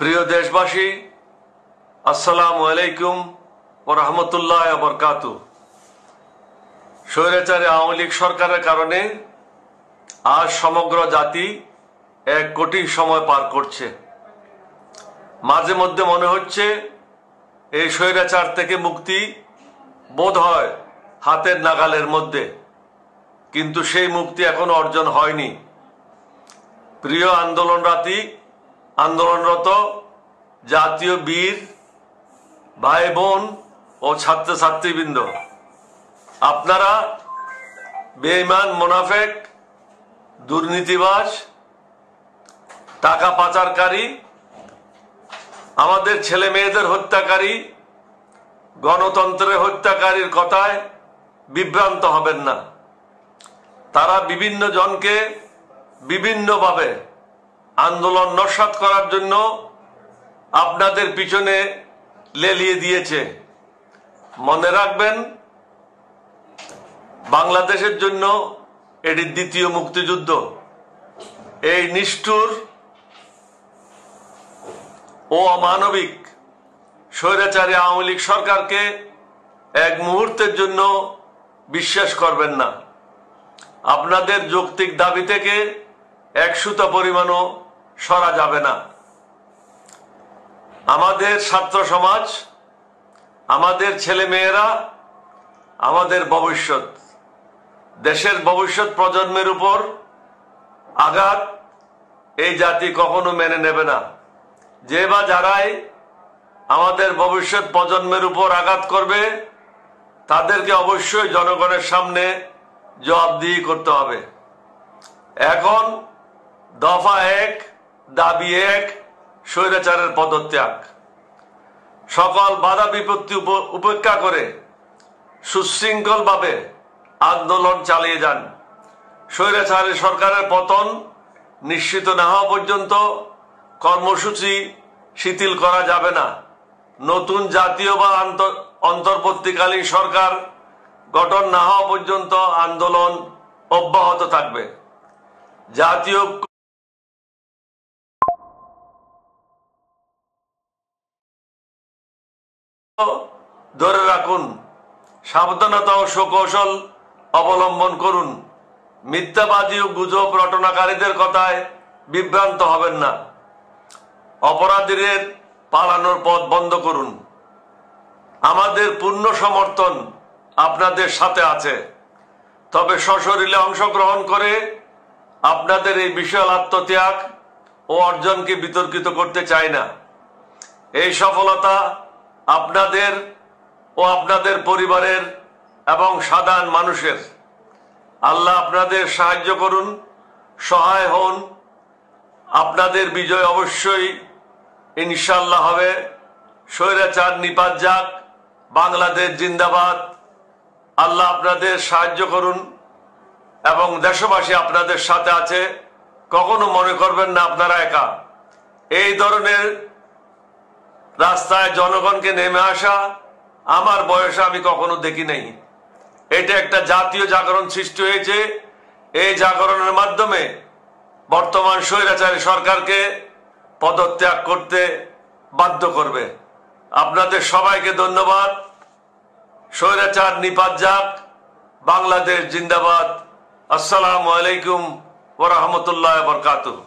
প্রিয় দেশবাসী, আসসালামু আলাইকুম ওয়া রাহমাতুল্লাহি ওয়া বারাকাতুহু। স্বৈরাচারী আওয়ামী লীগ সরকারের কারণে আজ সমগ্র জাতি এক কঠিন সময় পার করছে। মাঝে মধ্যে মনে হচ্ছে এই স্বৈরাচার থেকে মুক্তি বোধ হয় হাতের নাগালের মধ্যে, কিন্তু সেই মুক্তি এখনো অর্জন হয়নি। প্রিয় আন্দোলনরত জাতীয় বীর ভাই বোন ও ছাত্রছাত্রীবৃন্দ, আপনারা বেঈমান, মুনাফেক, দুর্নীতিবাজ, টাকা পাচারকারী, আমাদের ছেলে মেয়েদের হত্যাকারী, গণতন্ত্রের হত্যাকারীর কথায় বিভ্রান্ত হবেন না। তারা বিভিন্ন জনকে বিভিন্নভাবে আন্দোলন নস্যাৎ করার জন্য আপনাদের পিছনে লেলিয়ে দিয়েছে। মনে রাখবেন, বাংলাদেশের জন্য এটি দ্বিতীয় মুক্তিযুদ্ধ। এই নিষ্ঠুর ও অমানবিক স্বৈরাচারী আওয়ামী লীগ সরকারকে এক মুহূর্তের জন্য বিশ্বাস করবেন না। আপনাদের যৌক্তিক দাবি থেকে এক সুতা পরিমাণও সরা যাবে না। আমাদের ছাত্র সমাজ, আমাদের ছেলে মেয়েরা আমাদের ভবিষ্যৎ, দেশের ভবিষ্যৎ প্রজন্মের উপর আঘাত এই জাতি কখনো মেনে নেবে না। যে বা যারাই আমাদের ভবিষ্যৎ প্রজন্মের উপর আঘাত করবে, তাদেরকে অবশ্যই জনগণের সামনে জবাবদিহি করতে হবে। এখন দফা 1, দাবি 1, স্বৈরাচারের পদত্যাগ। সকল বাধা বিপত্তি উপেক্ষা করে সুশৃঙ্খলভাবে আন্দোলন চালিয়ে যান। স্বৈরাচারী সরকারের পতন নিশ্চিত না হওয়া পর্যন্ত কর্মসূচি শিথিল করা যাবে না। নতুন জাতীয় বা অন্তর্বর্তীকালীন সরকার গঠন না হওয়া পর্যন্ত আন্দোলন অব্যাহত থাকবে। জাতীয় ধরে রাখুন, সাবধানতা ও সুকৌশল অবলম্বন করুন। মিথ্যাবাদী ও গুজব রটনাকারীদের কথায় বিভ্রান্ত হবেন না। অপরাধীদের পালানোর পথ বন্ধ করুন। আমাদের পূর্ণ সমর্থন আপনাদের সাথে আছে, তবে সশরীরে অংশগ্রহণ করে আপনাদের এই বিশাল আত্মত্যাগ ও অর্জনকে বিতর্কিত করতে চাই না। এই সফলতা আপনাদের ও আপনাদের পরিবারের এবং সাধারণ মানুষের। আল্লাহ আপনাদের সাহায্য করুন, সহায় হন। আপনাদের বিজয় অবশ্যই ইনশাআল্লাহ হবে। স্বৈরাচার নিপাত যাক, বাংলাদেশ জিন্দাবাদ। আল্লাহ আপনাদের সাহায্য করুন এবং দেশবাসী আপনাদের সাথে আছে। কখনো মনে করবেন না আপনারা একা। এই ধরনের রাস্তায় জনগণকে নেমে আসা আমার বয়সে আমি কখনো দেখি নাই। এটা একটা জাতীয় জাগরণ সৃষ্টি হয়েছে। এই জাগরণের মাধ্যমে বর্তমান স্বৈরাচারী সরকারকে পদত্যাগ করতে বাধ্য করবে। আপনাদের সবাইকে ধন্যবাদ। স্বৈরাচার নিপাত যাক, বাংলাদেশ জিন্দাবাদ। আসসালামু আলাইকুম ওয়া রাহমাতুল্লাহি ওয়া বারাকাতুহু।